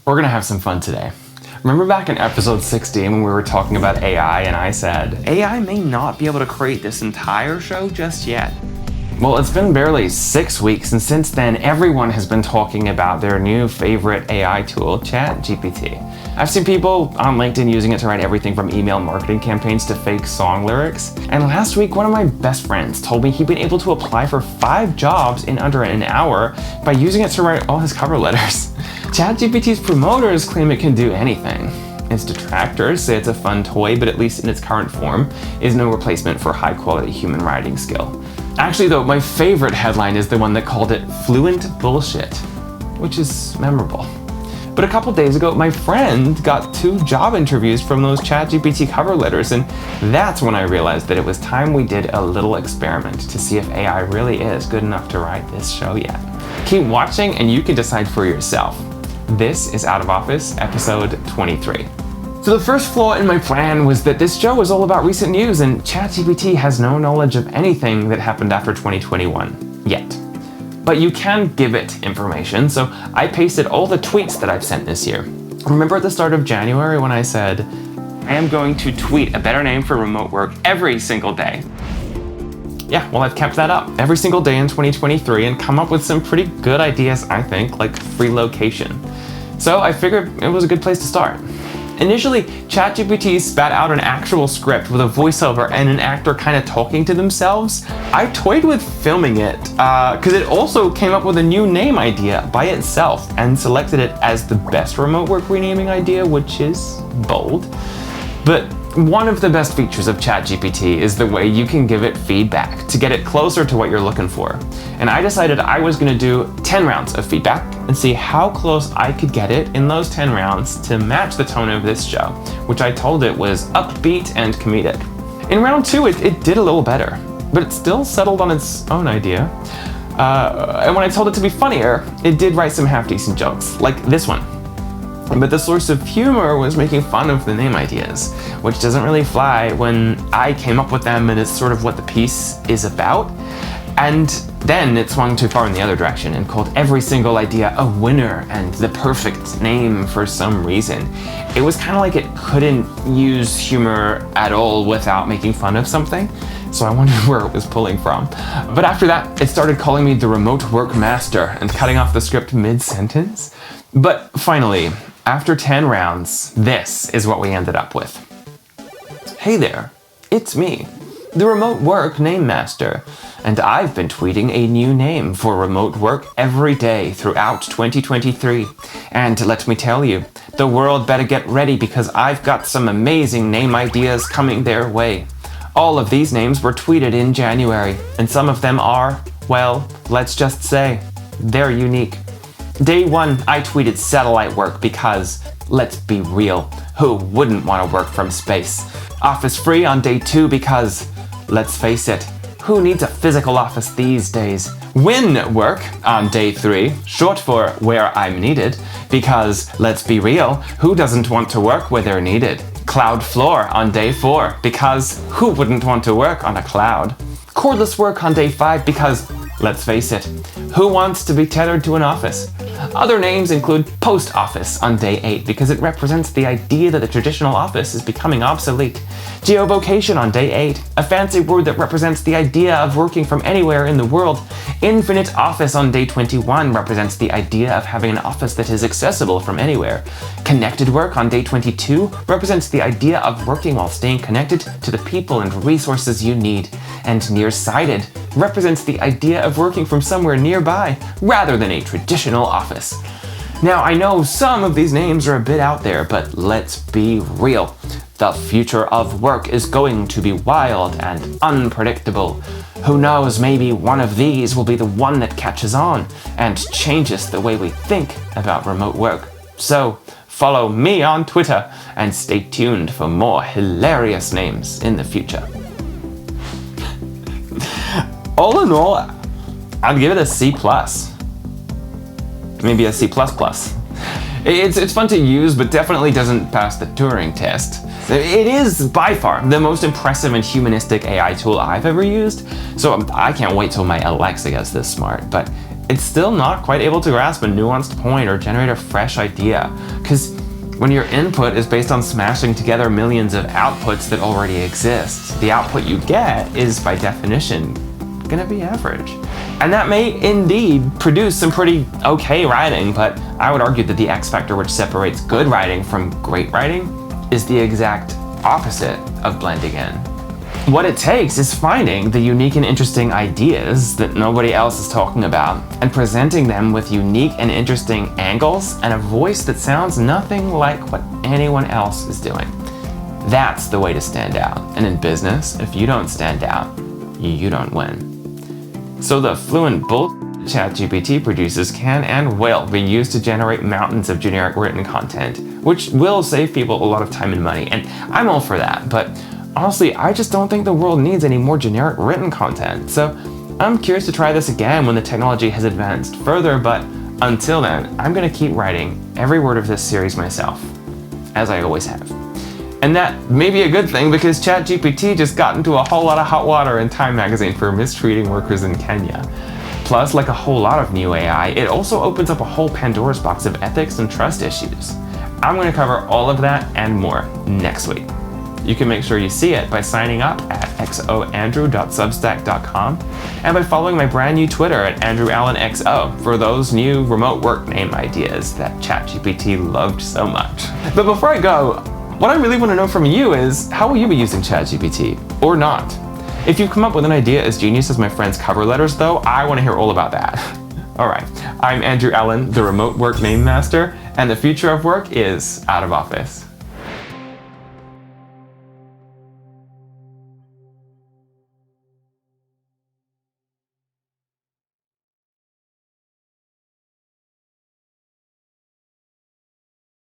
We're gonna have some fun today. Remember back in episode 16 when we were talking about AI and I said, AI may not be able to create this entire show just yet. Well, it's been barely 6 weeks, and since then, everyone has been talking about their new favorite AI tool, ChatGPT. I've seen people on LinkedIn using it to write everything from email marketing campaigns to fake song lyrics. And last week, one of my best friends told me he'd been able to apply for 5 jobs in under an hour by using it to write all his cover letters. ChatGPT's promoters claim it can do anything. Its detractors say it's a fun toy, but at least in its current form, is no replacement for high-quality human writing skill. Actually though, my favorite headline is the one that called it fluent bullshit, which is memorable. But a couple days ago, my friend got 2 job interviews from those ChatGPT cover letters, and that's when I realized that it was time we did a little experiment to see if AI really is good enough to write this show yet. Keep watching and you can decide for yourself. This is Out of Office, episode 23. So the first flaw in my plan was that this show was all about recent news, and ChatGPT has no knowledge of anything that happened after 2021, yet. But you can give it information, so I pasted all the tweets that I've sent this year. Remember at the start of January when I said, I am going to tweet a better name for remote work every single day? Yeah, well, I've kept that up every single day in 2023 and come up with some pretty good ideas, I think, like free location. So I figured it was a good place to start. Initially, ChatGPT spat out an actual script with a voiceover and an actor kind of talking to themselves. I toyed with filming it, because it also came up with a new name idea by itself and selected it as the best remote work renaming idea, which is bold. But one of the best features of ChatGPT is the way you can give it feedback to get it closer to what you're looking for. And I decided I was going to do 10 rounds of feedback and see how close I could get it in those 10 rounds to match the tone of this show, which I told it was upbeat and comedic. In round 2, it did a little better, but it still settled on its own idea. And when I told it to be funnier, it did write some half-decent jokes, like this one. But the source of humor was making fun of the name ideas, which doesn't really fly when I came up with them and it's sort of what the piece is about. And then it swung too far in the other direction and called every single idea a winner and the perfect name for some reason. It was kind of like it couldn't use humor at all without making fun of something. So I wondered where it was pulling from. But after that, it started calling me the remote work master and cutting off the script mid-sentence. But finally, after 10 rounds, this is what we ended up with. Hey there, it's me, the remote work name master, and I've been tweeting a new name for remote work every day throughout 2023. And let me tell you, the world better get ready because I've got some amazing name ideas coming their way. All of these names were tweeted in January, and some of them are, well, let's just say, they're unique. Day 1, I tweeted satellite work because, let's be real, who wouldn't want to work from space? Office free on day 2 because, let's face it, who needs a physical office these days? Win work on day 3, short for where I'm needed, because, let's be real, who doesn't want to work where they're needed? Cloud floor on day 4 because, who wouldn't want to work on a cloud? Cordless work on day 5 because, let's face it, who wants to be tethered to an office? Other names include post office on day 8 because it represents the idea that the traditional office is becoming obsolete. Geovocation on day 8, a fancy word that represents the idea of working from anywhere in the world. Infinite office on day 21 represents the idea of having an office that is accessible from anywhere. Connected work on day 22 represents the idea of working while staying connected to the people and resources you need. And nearsighted represents the idea of working from somewhere nearby rather than a traditional office. Now, I know some of these names are a bit out there, but let's be real. The future of work is going to be wild and unpredictable. Who knows, maybe one of these will be the one that catches on and changes the way we think about remote work. So, follow me on Twitter and stay tuned for more hilarious names in the future. All in all, I'd give it a C+. Maybe a C++. It's fun to use, but definitely doesn't pass the Turing test. It is by far the most impressive and humanistic AI tool I've ever used, so I can't wait till my Alexa gets this smart, but it's still not quite able to grasp a nuanced point or generate a fresh idea. Because when your input is based on smashing together millions of outputs that already exist, the output you get is, by definition, gonna be average. And that may indeed produce some pretty okay writing, but I would argue that the X factor which separates good writing from great writing is the exact opposite of blending in. What it takes is finding the unique and interesting ideas that nobody else is talking about and presenting them with unique and interesting angles and a voice that sounds nothing like what anyone else is doing. That's the way to stand out. And in business, if you don't stand out, you don't win. So the fluent bull ChatGPT produces can and will be used to generate mountains of generic written content, which will save people a lot of time and money. And I'm all for that, but honestly, I just don't think the world needs any more generic written content. So I'm curious to try this again when the technology has advanced further, but until then, I'm gonna keep writing every word of this series myself, as I always have. And that may be a good thing because ChatGPT just got into a whole lot of hot water in Time magazine for mistreating workers in Kenya. Plus, like a whole lot of new AI, it also opens up a whole Pandora's box of ethics and trust issues. I'm gonna cover all of that and more next week. You can make sure you see it by signing up at xoandrew.substack.com and by following my brand new Twitter at AndrewAllenXO for those new remote work name ideas that ChatGPT loved so much. But before I go, what I really want to know from you is, how will you be using ChatGPT or not? If you've come up with an idea as genius as my friend's cover letters though, I want to hear all about that. All right, I'm Andrew Allen, the remote work name master, and the future of work is out of office.